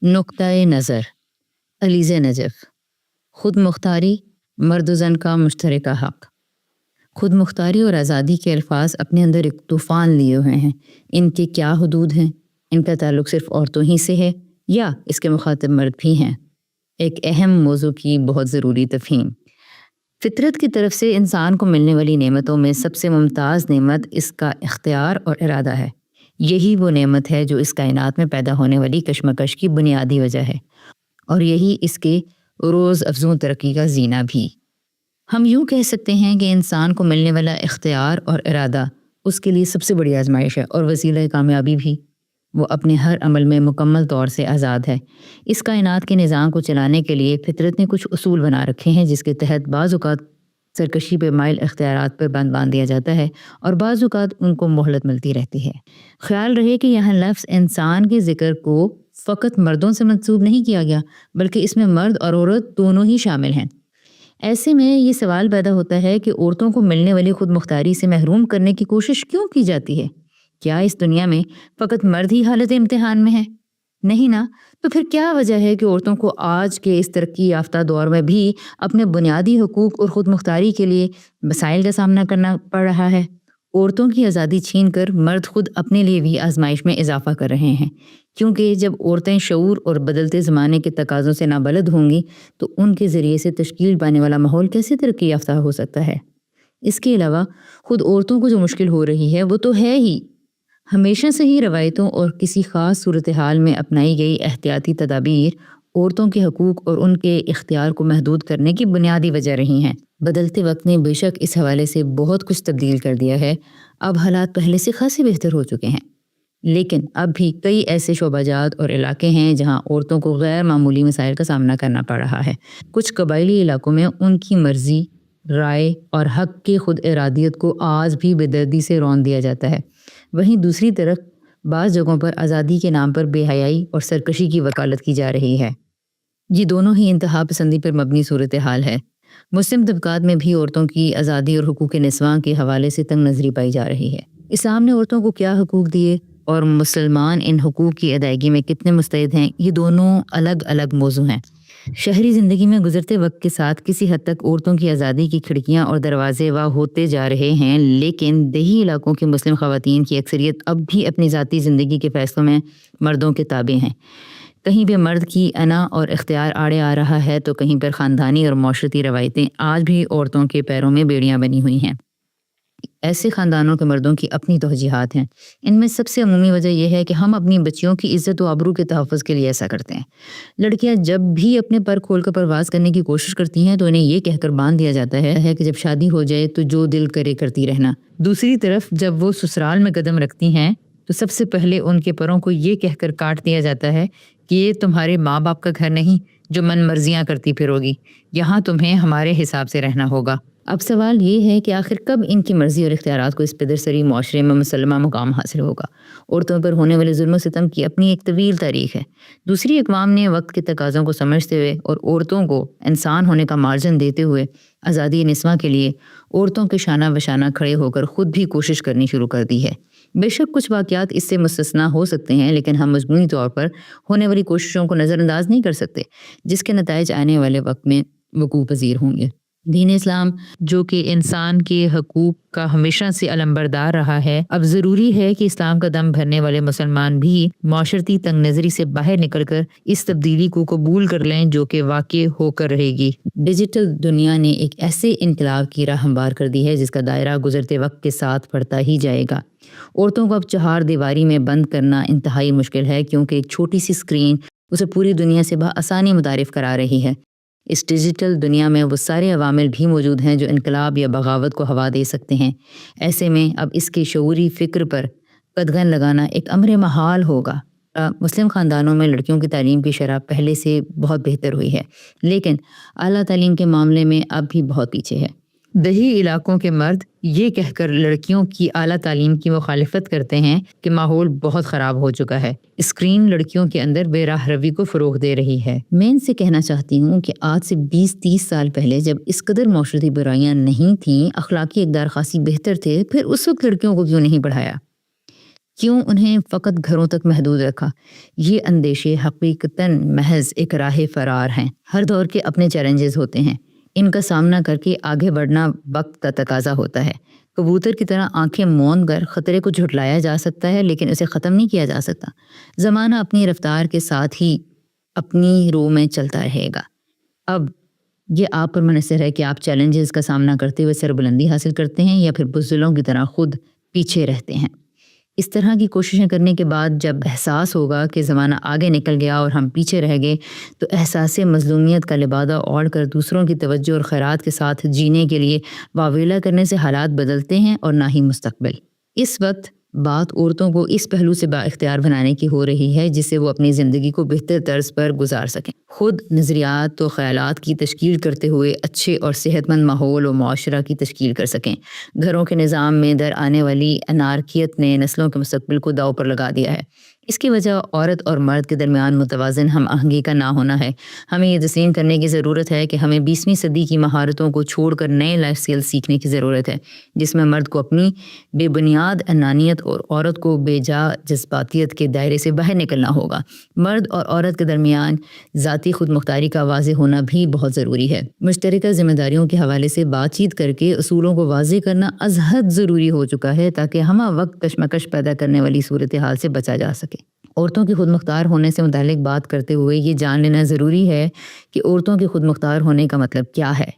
نقطۂ نظر علیز نجف۔ خود مختاری مرد و زن کا مشترکہ حق۔ خود مختاری اور آزادی کے الفاظ اپنے اندر ایک طوفان لیے ہوئے ہیں۔ ان کے کیا حدود ہیں؟ ان کا تعلق صرف عورتوں ہی سے ہے یا اس کے مخاطب مرد بھی ہیں؟ ایک اہم موضوع کی بہت ضروری تفہیم۔ فطرت کی طرف سے انسان کو ملنے والی نعمتوں میں سب سے ممتاز نعمت اس کا اختیار اور ارادہ ہے۔ یہی وہ نعمت ہے جو اس کائنات میں پیدا ہونے والی کشمکش کی بنیادی وجہ ہے، اور یہی اس کے روز افزوں ترقی کا زینہ بھی۔ ہم یوں کہہ سکتے ہیں کہ انسان کو ملنے والا اختیار اور ارادہ اس کے لیے سب سے بڑی آزمائش ہے اور وسیلہ کامیابی بھی۔ وہ اپنے ہر عمل میں مکمل طور سے آزاد ہے۔ اس کائنات کے نظام کو چلانے کے لیے فطرت نے کچھ اصول بنا رکھے ہیں جس کے تحت بعض اوقات سرکشی پہ مائل اختیارات پر بند باندھ دیا جاتا ہے اور بعض اوقات ان کو مہلت ملتی رہتی ہے۔ خیال رہے کہ یہاں لفظ انسان کے ذکر کو فقط مردوں سے منسوب نہیں کیا گیا، بلکہ اس میں مرد اور عورت دونوں ہی شامل ہیں۔ ایسے میں یہ سوال پیدا ہوتا ہے کہ عورتوں کو ملنے والی خود مختاری سے محروم کرنے کی کوشش کیوں کی جاتی ہے؟ کیا اس دنیا میں فقط مرد ہی حالت امتحان میں ہے؟ نہیں نا، تو پھر کیا وجہ ہے کہ عورتوں کو آج کے اس ترقی یافتہ دور میں بھی اپنے بنیادی حقوق اور خود مختاری کے لیے مسائل کا سامنا کرنا پڑ رہا ہے؟ عورتوں کی آزادی چھین کر مرد خود اپنے لیے بھی آزمائش میں اضافہ کر رہے ہیں، کیونکہ جب عورتیں شعور اور بدلتے زمانے کے تقاضوں سے نابلد ہوں گی تو ان کے ذریعے سے تشکیل پانے والا ماحول کیسے ترقی یافتہ ہو سکتا ہے؟ اس کے علاوہ خود عورتوں کو جو مشکل ہو رہی ہے وہ تو ہے ہی ہمیشہ سے ہی روایتوں اور کسی خاص صورتحال میں اپنائی گئی احتیاطی تدابیر عورتوں کے حقوق اور ان کے اختیار کو محدود کرنے کی بنیادی وجہ رہی ہیں۔ بدلتے وقت نے بے شک اس حوالے سے بہت کچھ تبدیل کر دیا ہے۔ اب حالات پہلے سے خاصے بہتر ہو چکے ہیں، لیکن اب بھی کئی ایسے شعبہ جات اور علاقے ہیں جہاں عورتوں کو غیر معمولی مسائل کا سامنا کرنا پڑ رہا ہے۔ کچھ قبائلی علاقوں میں ان کی مرضی، رائے اور حق کی خود ارادیت کو آج بھی بے دردی سے رون دیا جاتا ہے۔ وہیں دوسری طرف بعض جگہوں پر آزادی کے نام پر بے حیائی اور سرکشی کی وکالت کی جا رہی ہے۔ یہ دونوں ہی انتہا پسندی پر مبنی صورتحال ہے۔ مسلم طبقات میں بھی عورتوں کی آزادی اور حقوق نسواں کے حوالے سے تنگ نظری پائی جا رہی ہے۔ اسلام نے عورتوں کو کیا حقوق دیے اور مسلمان ان حقوق کی ادائیگی میں کتنے مستعد ہیں، یہ دونوں الگ الگ موضوع ہیں۔ شہری زندگی میں گزرتے وقت کے ساتھ کسی حد تک عورتوں کی آزادی کی کھڑکیاں اور دروازے واہ ہوتے جا رہے ہیں، لیکن دیہی علاقوں کی مسلم خواتین کی اکثریت اب بھی اپنی ذاتی زندگی کے فیصلوں میں مردوں کے تابع ہیں۔ کہیں پہ مرد کی انا اور اختیار آڑے آ رہا ہے تو کہیں پر خاندانی اور معاشرتی روایتیں آج بھی عورتوں کے پیروں میں بیڑیاں بنی ہوئی ہیں۔ ایسے خاندانوں کے مردوں کی اپنی توجیہات ہیں۔ ان میں سب سے عمومی وجہ یہ ہے کہ ہم اپنی بچیوں کی عزت و آبرو کے تحفظ کے لیے ایسا کرتے ہیں۔ لڑکیاں جب بھی اپنے پر کھول کر پرواز کرنے کی کوشش کرتی ہیں تو انہیں یہ کہہ کر باندھ دیا جاتا ہے کہ جب شادی ہو جائے تو جو دل کرے کرتی رہنا۔ دوسری طرف جب وہ سسرال میں قدم رکھتی ہیں تو سب سے پہلے ان کے پروں کو یہ کہہ کر کاٹ دیا جاتا ہے کہ یہ تمہارے ماں باپ کا گھر نہیں جو من مرضیاں کرتی پھرو گی، یہاں تمہیں ہمارے حساب سے رہنا ہوگا۔ اب سوال یہ ہے کہ آخر کب ان کی مرضی اور اختیارات کو اس پدر سری معاشرے میں مسلمہ مقام حاصل ہوگا؟ عورتوں پر ہونے والے ظلم و ستم کی اپنی ایک طویل تاریخ ہے۔ دوسری اقوام نے وقت کے تقاضوں کو سمجھتے ہوئے اور عورتوں کو انسان ہونے کا مارجن دیتے ہوئے آزادی نسواں کے لیے عورتوں کے شانہ بشانہ کھڑے ہو کر خود بھی کوشش کرنی شروع کر دی ہے۔ بے شک کچھ واقعات اس سے مستثنیٰ ہو سکتے ہیں، لیکن ہم مجموعی طور پر ہونے والی کوششوں کو نظر انداز نہیں کر سکتے جس کے نتائج آنے والے وقت میں وقوع پذیر ہوں گے۔ دین اسلام جو کہ انسان کے حقوق کا ہمیشہ سے علمبردار رہا ہے، اب ضروری ہے کہ اسلام کا دم بھرنے والے مسلمان بھی معاشرتی تنگ نظری سے باہر نکل کر اس تبدیلی کو قبول کر لیں جو کہ واقع ہو کر رہے گی۔ ڈیجیٹل دنیا نے ایک ایسے انقلاب کی راہ ہموار کر دی ہے جس کا دائرہ گزرتے وقت کے ساتھ بڑھتا ہی جائے گا۔ عورتوں کو اب چہار دیواری میں بند کرنا انتہائی مشکل ہے، کیونکہ ایک چھوٹی سی اسکرین اسے پوری دنیا سے بآسانی متعارف کرا رہی ہے۔ اس ڈیجیٹل دنیا میں وہ سارے عوامل بھی موجود ہیں جو انقلاب یا بغاوت کو ہوا دے سکتے ہیں۔ ایسے میں اب اس کے شعوری فکر پر قدغن لگانا ایک امر محال ہوگا۔ مسلم خاندانوں میں لڑکیوں کی تعلیم کی شرح پہلے سے بہت بہتر ہوئی ہے، لیکن اعلیٰ تعلیم کے معاملے میں اب بھی بہت پیچھے ہے۔ دیہی علاقوں کے مرد یہ کہہ کر لڑکیوں کی اعلیٰ تعلیم کی مخالفت کرتے ہیں کہ ماحول بہت خراب ہو چکا ہے، اسکرین لڑکیوں کے اندر بے راہ روی کو فروغ دے رہی ہے۔ میں ان سے کہنا چاہتی ہوں کہ آج سے 20-30 سال پہلے جب اس قدر معاشرتی برائیاں نہیں تھیں، اخلاقی اقدار خاصی بہتر تھے، پھر اس وقت لڑکیوں کو کیوں نہیں پڑھایا؟ کیوں انہیں فقط گھروں تک محدود رکھا؟ یہ اندیشے حقیقتاً محض ایک راہ فرار ہیں۔ ہر دور کے اپنے چیلنجز ہوتے ہیں، ان کا سامنا کر کے آگے بڑھنا وقت کا تقاضا ہوتا ہے۔ کبوتر کی طرح آنکھیں موند کر خطرے کو جھٹلایا جا سکتا ہے، لیکن اسے ختم نہیں کیا جا سکتا۔ زمانہ اپنی رفتار کے ساتھ ہی اپنی رو میں چلتا رہے گا۔ اب یہ آپ پر منحصر ہے کہ آپ چیلنجز کا سامنا کرتے ہوئے سربلندی حاصل کرتے ہیں یا پھر بزدلوں کی طرح خود پیچھے رہتے ہیں۔ اس طرح کی کوششیں کرنے کے بعد جب احساس ہوگا کہ زمانہ آگے نکل گیا اور ہم پیچھے رہ گئے، تو احساس مظلومیت کا لبادہ اوڑھ کر دوسروں کی توجہ اور خیرات کے ساتھ جینے کے لیے واویلا کرنے سے حالات بدلتے ہیں اور نہ ہی مستقبل۔ اس وقت بات عورتوں کو اس پہلو سے بااختیار بنانے کی ہو رہی ہے جس سے وہ اپنی زندگی کو بہتر طرز پر گزار سکیں، خود نظریات و خیالات کی تشکیل کرتے ہوئے اچھے اور صحت مند ماحول و معاشرہ کی تشکیل کر سکیں۔ گھروں کے نظام میں در آنے والی انارکیت نے نسلوں کے مستقبل کو داؤ پر لگا دیا ہے۔ اس کی وجہ عورت اور مرد کے درمیان متوازن ہم آہنگی کا نہ ہونا ہے۔ ہمیں یہ تسلیم کرنے کی ضرورت ہے کہ ہمیں 20ویں صدی کی مہارتوں کو چھوڑ کر نئے لائف اسکل سیکھنے کی ضرورت ہے، جس میں مرد کو اپنی بے بنیاد انانیت اور عورت کو بے جا جذباتیت کے دائرے سے باہر نکلنا ہوگا۔ مرد اور عورت کے درمیان ذاتی خود مختاری کا واضح ہونا بھی بہت ضروری ہے۔ مشترکہ ذمہ داریوں کے حوالے سے بات چیت کر کے اصولوں کو واضح کرنا از حد ضروری ہو چکا ہے تاکہ ہمہ وقت کشمکش پیدا کرنے والی صورتحال سے بچا جا سکے۔ عورتوں کی خود مختار ہونے سے متعلق بات کرتے ہوئے یہ جان لینا ضروری ہے کہ عورتوں کی خود مختار ہونے کا مطلب کیا ہے۔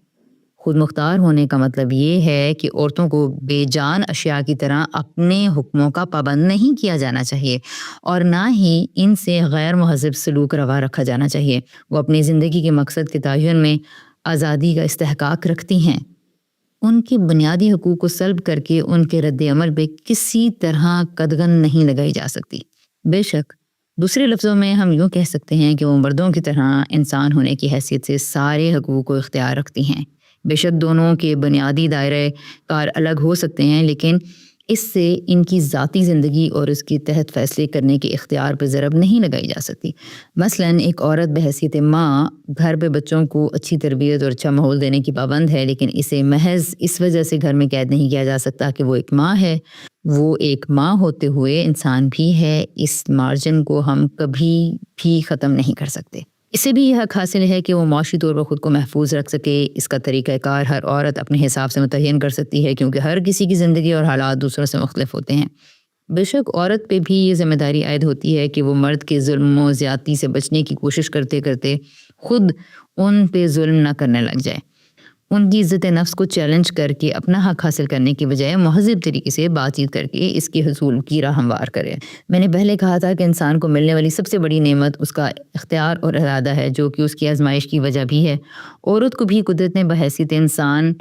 خود مختار ہونے کا مطلب یہ ہے کہ عورتوں کو بے جان اشیاء کی طرح اپنے حکموں کا پابند نہیں کیا جانا چاہیے اور نہ ہی ان سے غیر مہذب سلوک روا رکھا جانا چاہیے۔ وہ اپنی زندگی کے مقصد کے تعین میں آزادی کا استحقاق رکھتی ہیں۔ ان کے بنیادی حقوق کو سلب کر کے ان کے رد عمل پہ کسی طرح قدغن نہیں لگائی جا سکتی۔ بے شک دوسرے لفظوں میں ہم یوں کہہ سکتے ہیں کہ وہ مردوں کی طرح انسان ہونے کی حیثیت سے سارے حقوق کو اختیار رکھتی ہیں۔ بے شک دونوں کے بنیادی دائرۂ کار الگ ہو سکتے ہیں، لیکن اس سے ان کی ذاتی زندگی اور اس کے تحت فیصلے کرنے کے اختیار پہ ضرب نہیں لگائی جا سکتی۔ مثلاً ایک عورت بحیثیت ماں گھر پہ بچوں کو اچھی تربیت اور اچھا ماحول دینے کی پابند ہے، لیکن اسے محض اس وجہ سے گھر میں قید نہیں کیا جا سکتا کہ وہ ایک ماں ہے۔ وہ ایک ماں ہوتے ہوئے انسان بھی ہے۔ اس مارجن کو ہم کبھی بھی ختم نہیں کر سکتے۔ اسے بھی یہ حق حاصل ہے کہ وہ معاشی طور پر خود کو محفوظ رکھ سکے۔ اس کا طریقہ کار ہر عورت اپنے حساب سے متعین کر سکتی ہے، کیونکہ ہر کسی کی زندگی اور حالات دوسروں سے مختلف ہوتے ہیں۔ بے شک عورت پہ بھی یہ ذمہ داری عائد ہوتی ہے کہ وہ مرد کے ظلم و زیادتی سے بچنے کی کوشش کرتے کرتے خود ان پہ ظلم نہ کرنے لگ جائے۔ ان کی عزت نفس کو چیلنج کر کے اپنا حق حاصل کرنے کی بجائے مہذب طریقے سے بات چیت کر کے اس کے حصول کی راہ ہموار کرے۔ میں نے پہلے کہا تھا کہ انسان کو ملنے والی سب سے بڑی نعمت اس کا اختیار اور ارادہ ہے، جو کہ اس کی آزمائش کی وجہ بھی ہے۔ عورت کو بھی قدرت نے بحیثیت انسان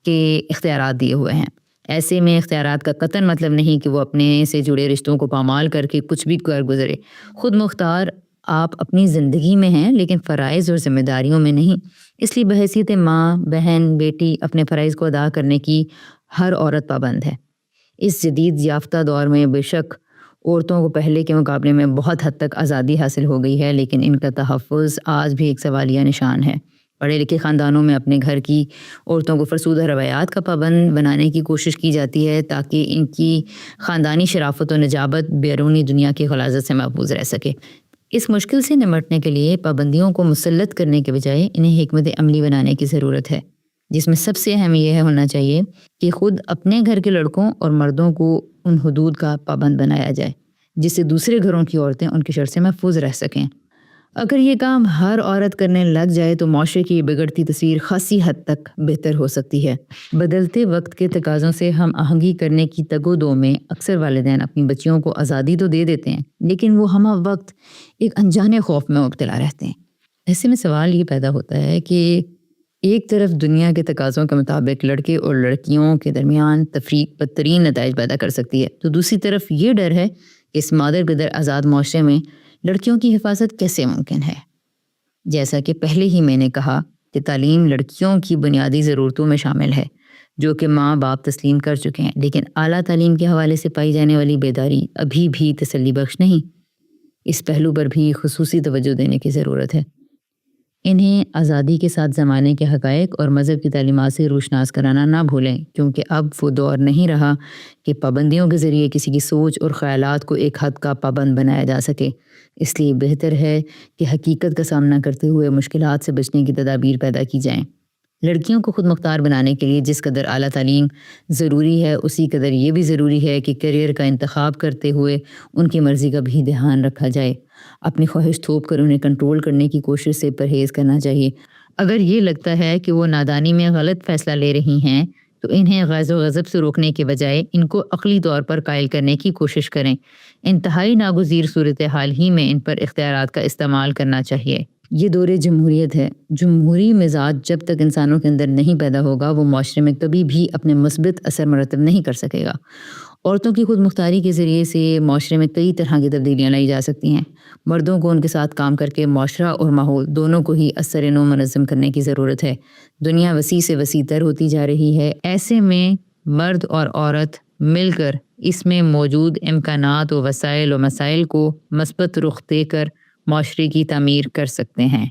کے اختیارات دیے ہوئے ہیں۔ ایسے میں اختیارات کا قطعاً مطلب نہیں کہ وہ اپنے سے جڑے رشتوں کو پامال کر کے کچھ بھی کر گزرے۔ خود مختار آپ اپنی زندگی میں ہیں، لیکن فرائض اور ذمہ داریوں میں نہیں۔ اس لیے بحیثیت ماں، بہن، بیٹی اپنے فرائض کو ادا کرنے کی ہر عورت پابند ہے۔ اس جدید یافتہ دور میں بے شک عورتوں کو پہلے کے مقابلے میں بہت حد تک آزادی حاصل ہو گئی ہے، لیکن ان کا تحفظ آج بھی ایک سوالیہ نشان ہے۔ پڑھے لکھے خاندانوں میں اپنے گھر کی عورتوں کو فرسودہ روایات کا پابند بنانے کی کوشش کی جاتی ہے تاکہ ان کی خاندانی شرافت و نجابت بیرونی دنیا کی غلاظت سے محفوظ رہ سکے۔ اس مشکل سے نمٹنے کے لیے پابندیوں کو مسلط کرنے کے بجائے انہیں حکمت عملی بنانے کی ضرورت ہے، جس میں سب سے اہم یہ ہونا چاہیے کہ خود اپنے گھر کے لڑکوں اور مردوں کو ان حدود کا پابند بنایا جائے جس سے دوسرے گھروں کی عورتیں ان کے شر سے محفوظ رہ سکیں۔ اگر یہ کام ہر عورت کرنے لگ جائے تو معاشرے کی بگڑتی تصویر خاصی حد تک بہتر ہو سکتی ہے۔ بدلتے وقت کے تقاضوں سے ہم آہنگی کرنے کی تگ و دو میں اکثر والدین اپنی بچیوں کو آزادی تو دے دیتے ہیں، لیکن وہ ہمہ وقت ایک انجانے خوف میں مبتلا رہتے ہیں۔ ایسے میں سوال یہ پیدا ہوتا ہے کہ ایک طرف دنیا کے تقاضوں کے مطابق لڑکے اور لڑکیوں کے درمیان تفریق بدترین نتائج پیدا کر سکتی ہے، تو دوسری طرف یہ ڈر ہے کہ اس مادر بدر آزاد معاشرے میں لڑکیوں کی حفاظت کیسے ممکن ہے۔ جیسا کہ پہلے ہی میں نے کہا کہ تعلیم لڑکیوں کی بنیادی ضرورتوں میں شامل ہے جو کہ ماں باپ تسلیم کر چکے ہیں، لیکن اعلیٰ تعلیم کے حوالے سے پائی جانے والی بیداری ابھی بھی تسلی بخش نہیں۔ اس پہلو پر بھی خصوصی توجہ دینے کی ضرورت ہے۔ انہیں آزادی کے ساتھ زمانے کے حقائق اور مذہب کی تعلیمات سے روشناس کرانا نہ بھولیں، کیونکہ اب وہ دور نہیں رہا کہ پابندیوں کے ذریعے کسی کی سوچ اور خیالات کو ایک حد کا پابند بنایا جا سکے۔ اس لیے بہتر ہے کہ حقیقت کا سامنا کرتے ہوئے مشکلات سے بچنے کی تدابیر پیدا کی جائیں۔ لڑکیوں کو خود مختار بنانے کے لیے جس قدر اعلیٰ تعلیم ضروری ہے، اسی قدر یہ بھی ضروری ہے کہ کیریئر کا انتخاب کرتے ہوئے ان کی مرضی کا بھی دھیان رکھا جائے۔ اپنی خواہش تھوپ کر انہیں کنٹرول کرنے کی کوشش سے پرہیز کرنا چاہیے۔ اگر یہ لگتا ہے کہ وہ نادانی میں غلط فیصلہ لے رہی ہیں تو انہیں غیظ و غضب سے روکنے کے بجائے ان کو عقلی طور پر قائل کرنے کی کوشش کریں۔ انتہائی ناگزیر صورتحال ہی میں ان پر اختیارات کا استعمال کرنا چاہیے۔ یہ دور جمہوریت ہے۔ جمہوری مزاج جب تک انسانوں کے اندر نہیں پیدا ہوگا وہ معاشرے میں کبھی بھی اپنے مثبت اثر مرتب نہیں کر سکے گا۔ عورتوں کی خود مختاری کے ذریعے سے معاشرے میں کئی طرح کی تبدیلیاں لائی جا سکتی ہیں۔ مردوں کو ان کے ساتھ کام کر کے معاشرہ اور ماحول دونوں کو ہی اثر نو منظم کرنے کی ضرورت ہے۔ دنیا وسیع سے وسیع تر ہوتی جا رہی ہے، ایسے میں مرد اور عورت مل کر اس میں موجود امکانات و وسائل و مسائل کو مثبت رخ دے کر معاشرے کی تعمیر کر سکتے ہیں۔